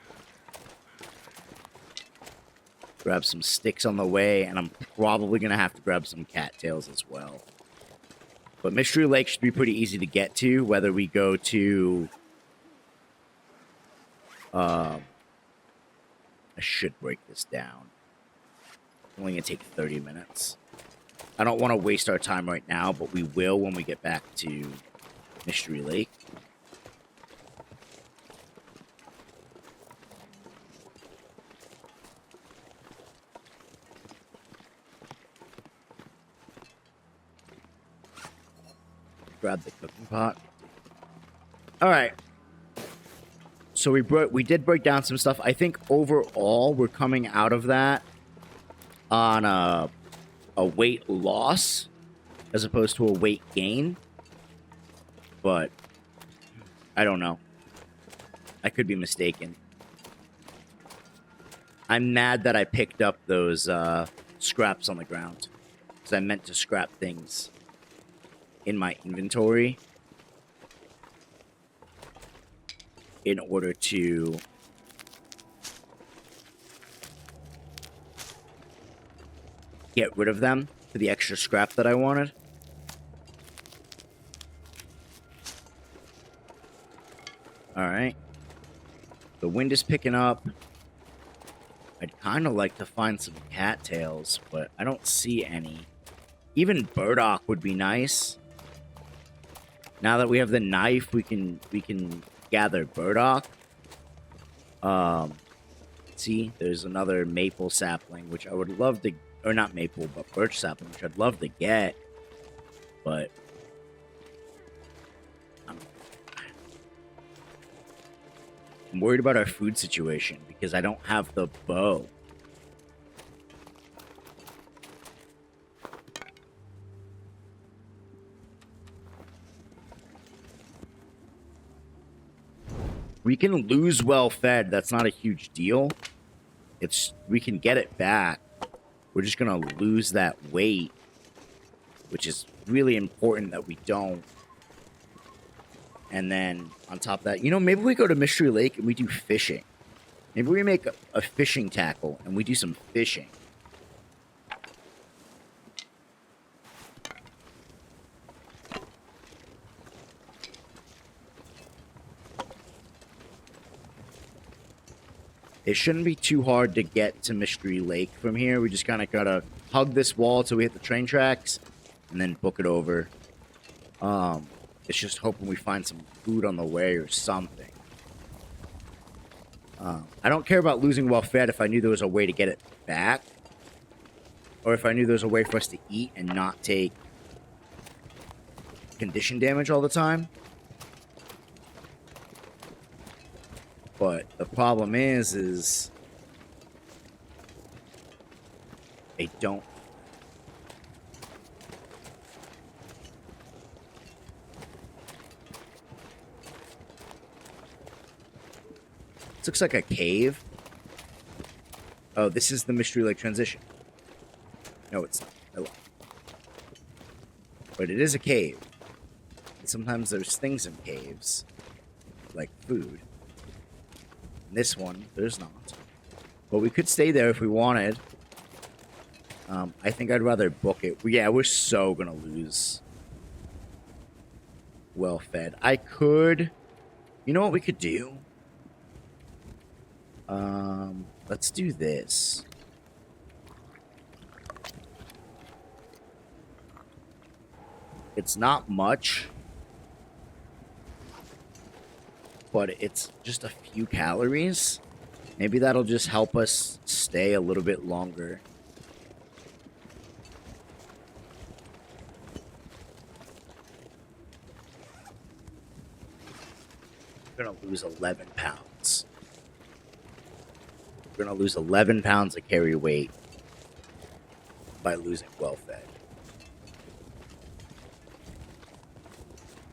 Grab some sticks on the way, and I'm probably going to have to grab some cattails as well. But Mystery Lake should be pretty easy to get to, whether we go to... I should break this down. It's only going to take 30 minutes. I don't want to waste our time right now, but we will when we get back to Mystery Lake. Grab the cooking pot. All right. So we did break down some stuff. I think overall we're coming out of that on a weight loss as opposed to a weight gain. But I don't know. I could be mistaken. I'm mad that I picked up those scraps on the ground. Because I meant to scrap things in my inventory in order to get rid of them for the extra scrap that I wanted. Alright. The wind is picking up. I'd kind of like to find some cattails, but I don't see any. Even burdock would be nice. Now that we have the knife, we can gather burdock. See, there's another maple sapling, which I would love to... Or not maple, but birch sapling, which I'd love to get. But... I'm worried about our food situation because I don't have the bow. We can lose well fed. That's not a huge deal. We can get it back. We're just going to lose that weight, which is really important that we don't. And then on top of that, maybe we go to Mystery Lake and we do fishing. Maybe we make a fishing tackle and we do some fishing. It shouldn't be too hard to get to Mystery Lake from here. We just kind of gotta hug this wall till we hit the train tracks and then book it over. It's just hoping we find some food on the way or something. I don't care about losing well fed if I knew there was a way to get it back. Or if I knew there was a way for us to eat and not take condition damage all the time. But the problem is they don't. This looks like a cave. Oh, this is the Mystery Lake transition. No, it's not. I lied. But it is a cave. And sometimes there's things in caves, like food. In this one, there's not. But we could stay there if we wanted. I think I'd rather book it. Yeah, we're so gonna lose. Well fed. I could. You know what we could do? Let's do this. It's not much, but it's just a few calories. Maybe that'll just help us stay a little bit longer. We're gonna lose 11 pounds. We're gonna lose 11 pounds of carry weight by losing well fed.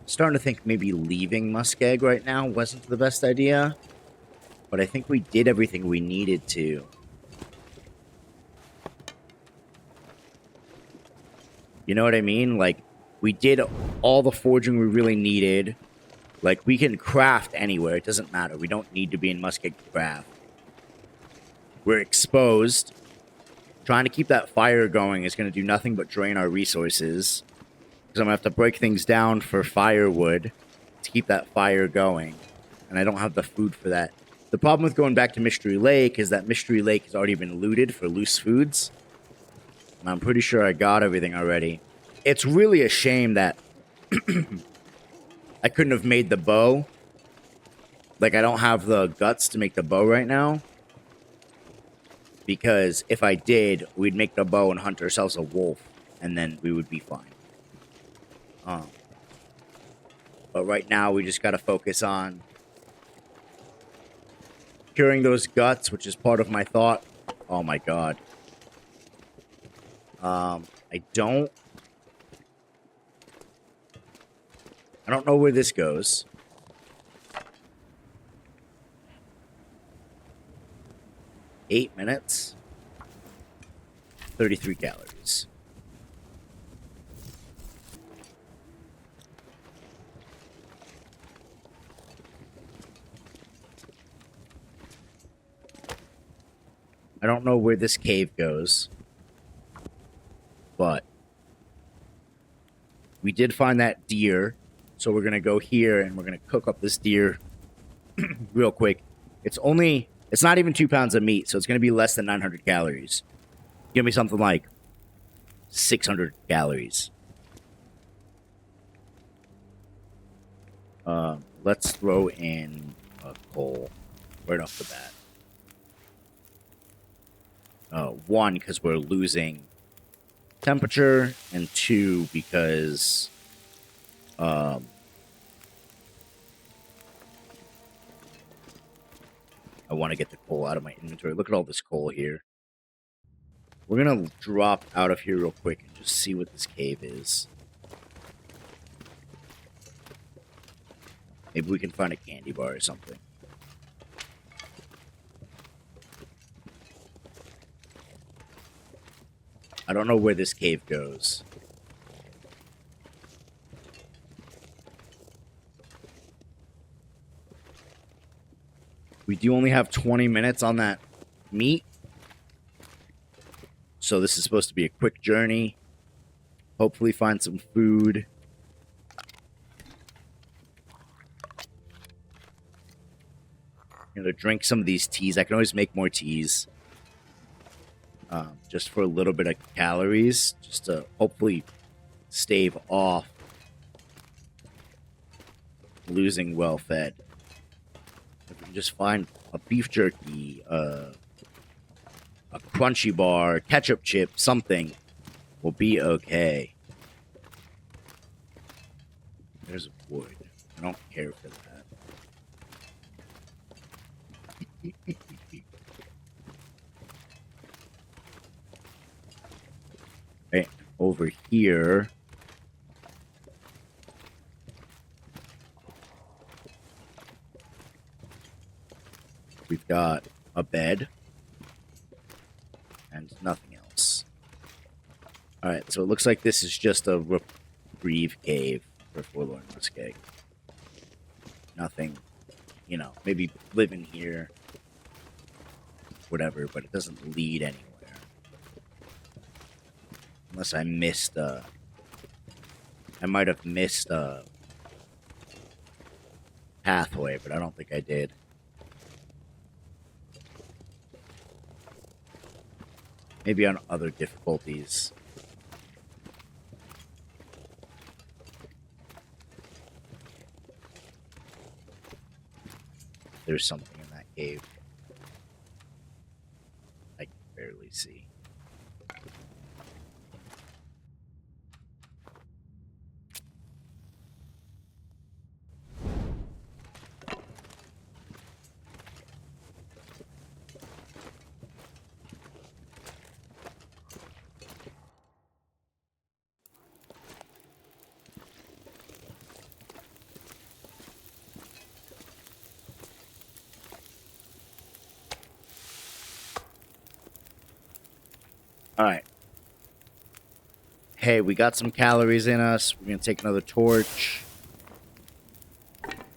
Starting to think maybe leaving Muskeg right now wasn't the best idea, but I think we did everything we needed to. You know what I mean? Like, we did all the forging we really needed. Like, we can craft anywhere. It doesn't matter. We don't need to be in Muskeg to craft. We're exposed. Trying to keep that fire going is going to do nothing but drain our resources. Because I'm going to have to break things down for firewood to keep that fire going. And I don't have the food for that. The problem with going back to Mystery Lake is that Mystery Lake has already been looted for loose foods. And I'm pretty sure I got everything already. It's really a shame that I couldn't have made the bow. Like, I don't have the guts to make the bow right now. Because if I did, we'd make the bow and hunt ourselves a wolf. And then we would be fine. But right now, we just got to focus on curing those guts, which is part of my thought. Oh my god. I don't know where this goes. Eight minutes. 33 calories. I don't know where this cave goes, but we did find that deer, so we're going to go here and we're going to cook up this deer real quick. It's not even 2 pounds of meat, so it's going to be less than 900 calories. Give me something like 600 calories. Let's throw in a coal right off the bat. One, because we're losing temperature, and two, because I want to get the coal out of my inventory. Look at all this coal here. We're going to drop out of here real quick and just see what this cave is. Maybe we can find a candy bar or something. I don't know where this cave goes. We do only have 20 minutes on that meat. So this is supposed to be a quick journey. Hopefully find some food. I'm going to drink some of these teas. I can always make more teas. Just for a little bit of calories. Just to hopefully stave off losing well fed. If we can just find a beef jerky, a crunchy bar, ketchup chip, something, will be okay. There's wood. I don't care for that. Right over here. We've got a bed and nothing else. Alright, so it looks like this is just a reprieve cave for Forlorn Muskeg. Nothing, you know, maybe live in here, whatever, but it doesn't lead anywhere. Unless I missed, I might have missed a pathway, but I don't think I did. Maybe on other difficulties. There's something in that cave. I can barely see. Alright. Hey, we got some calories in us. We're going to take another torch.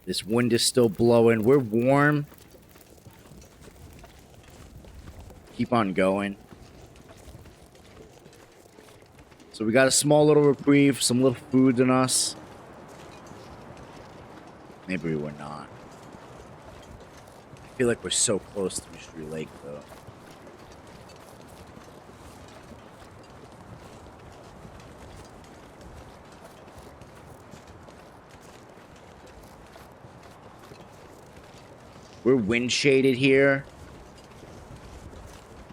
This wind is still blowing. We're warm. Keep on going. So we got a small little reprieve, some little food in us. Maybe we're not. I feel like we're so close to Mystery Lake, though. We're wind shaded here.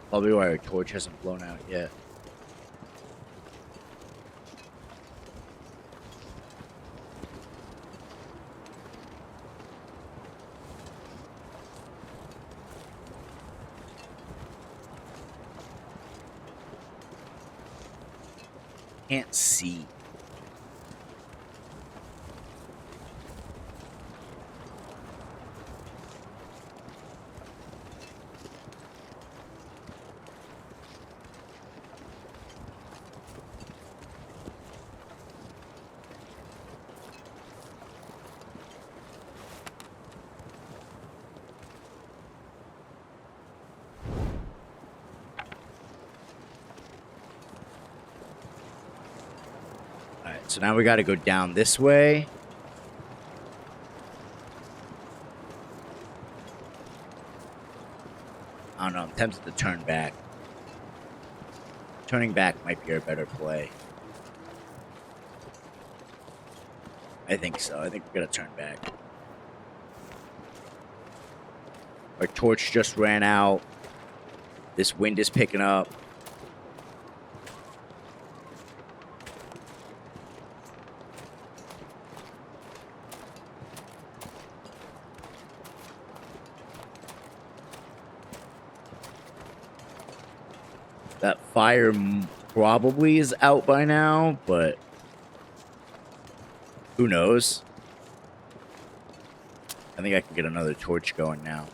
Probably why our torch hasn't blown out yet. Can't see. Alright, so now we gotta go down this way. I don't know, I'm tempted to turn back. Turning back might be our better play. I think so. I think we're gonna turn back. Our torch just ran out. This wind is picking up. That fire probably is out by now, but who knows? I think I can get another torch going now.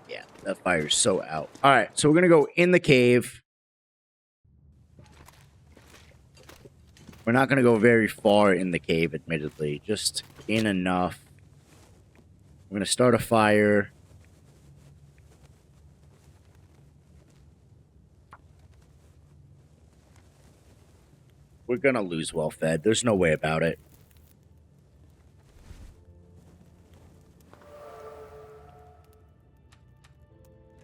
Yeah, that fire's so out. All right, so we're going to go in the cave. We're not going to go very far in the cave, admittedly. Just in enough. We're going to start a fire. we're gonna lose well fed. There's no way about it.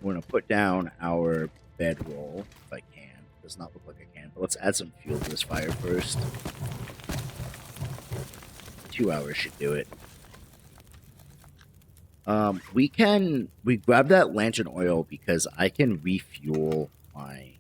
We're gonna put down our bedroll if I can. Does not look like I can, but let's add some fuel to this fire first. 2 hours should do it. We grab that lantern oil because I can refuel my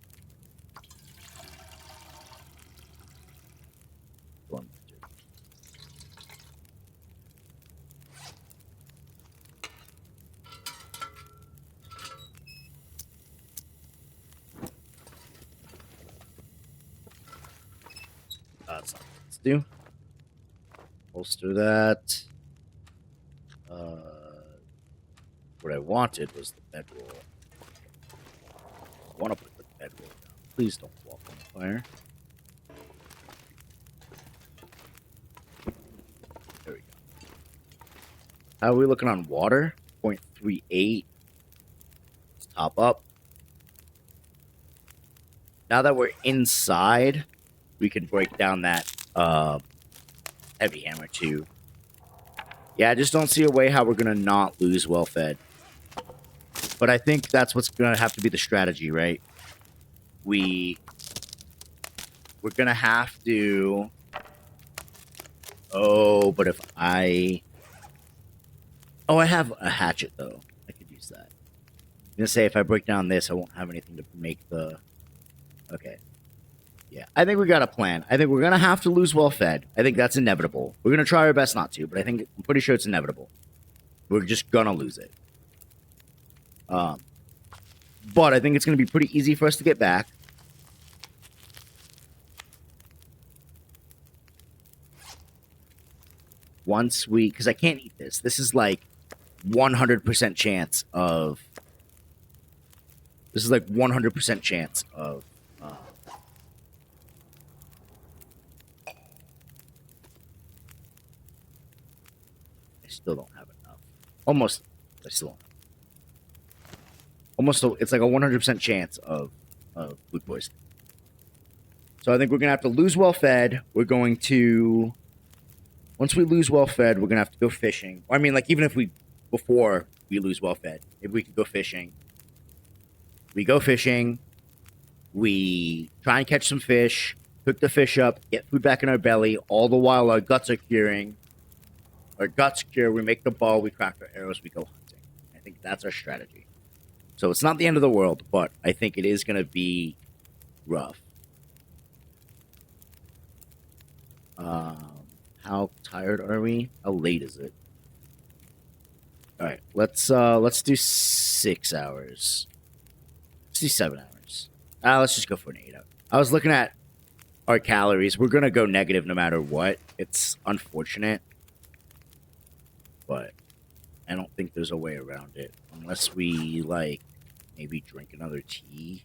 that's not what let's do. Holster that. What I wanted was the bedroll. I want to put the bedroll down. Please don't walk on the fire. There we go. How are we looking on water? 0.38. Let's top up. Now that we're inside, we can break down that heavy hammer too. Yeah, I just don't see a way how we're going to not lose well fed. But I think that's what's going to have to be the strategy, right? We're going to have to... Oh, but if I... Oh, I have a hatchet, though. I could use that. I'm going to say if I break down this, I won't have anything to make the... Okay. Yeah, I think we got a plan. I think we're going to have to lose well fed. I think that's inevitable. We're going to try our best not to, but I'm pretty sure it's inevitable. We're just going to lose it. But I think it's going to be pretty easy for us to get back. Once we... Because I can't eat this. This is like 100% chance of... This is like 100% chance of... I still don't have enough. Almost. I still don't. Almost, it's like a 100% chance of food poisoning. So I think we're going to have to lose well fed. We're going to... Once we lose well fed, we're going to have to go fishing. I mean, like, even if we... Before we lose well fed, if we could go fishing. We go fishing. We try and catch some fish. Cook the fish up. Get food back in our belly. All the while our guts are curing. Our guts cure. We make the ball. We crack our arrows. We go hunting. I think that's our strategy. So it's not the end of the world, but I think it is going to be rough. How tired are we? How late is it? All right, let's do 6 hours. Let's do 7 hours. Let's just go for an 8 hour. I was looking at our calories. We're going to go negative no matter what. It's unfortunate, but I don't think there's a way around it unless we, like, maybe drink another tea.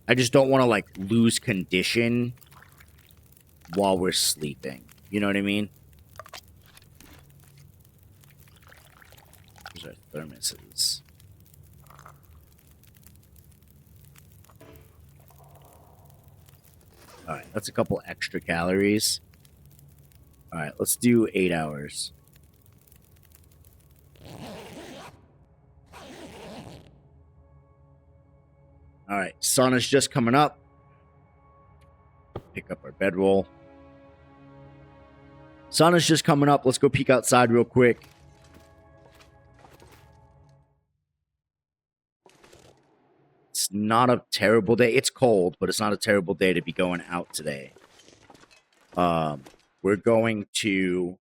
I just don't want to, like, lose condition while we're sleeping. You know what I mean? Here's our thermoses. Alright, that's a couple extra calories. Alright, let's do 8 hours. Alright, sun is just coming up. Pick up our bedroll. Sun is just coming up. Let's go peek outside real quick. It's not a terrible day. It's cold, but it's not a terrible day to be going out today. We're going to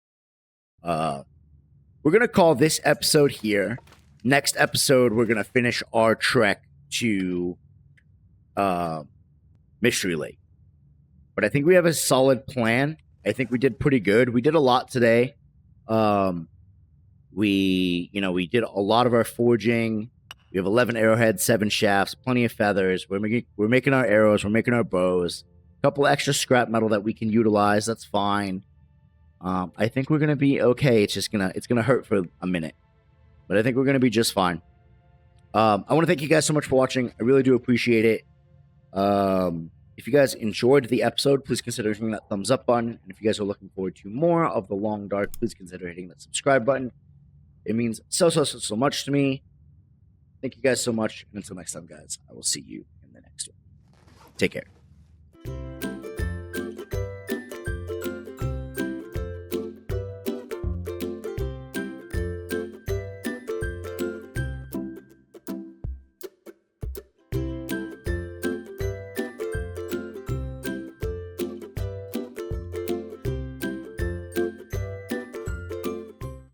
call this episode here. Next episode, we're gonna finish our trek to Mystery Lake. But I think we have a solid plan. I think we did pretty good. We did a lot today. We did a lot of our forging. We have 11 arrowheads, 7 shafts, plenty of feathers. We're making our arrows. We're making our bows. A couple extra scrap metal that we can utilize. That's fine. I think we're gonna be okay. It's gonna hurt for a minute, but I think we're gonna be just fine. I want to thank you guys so much for watching. I really do appreciate it. If you guys enjoyed the episode, please consider hitting that thumbs up button. And if you guys are looking forward to more of The Long Dark, please consider hitting that subscribe button. It means so much to me. Thank you guys so much. And until next time, guys, I will see you in the next one. Take care.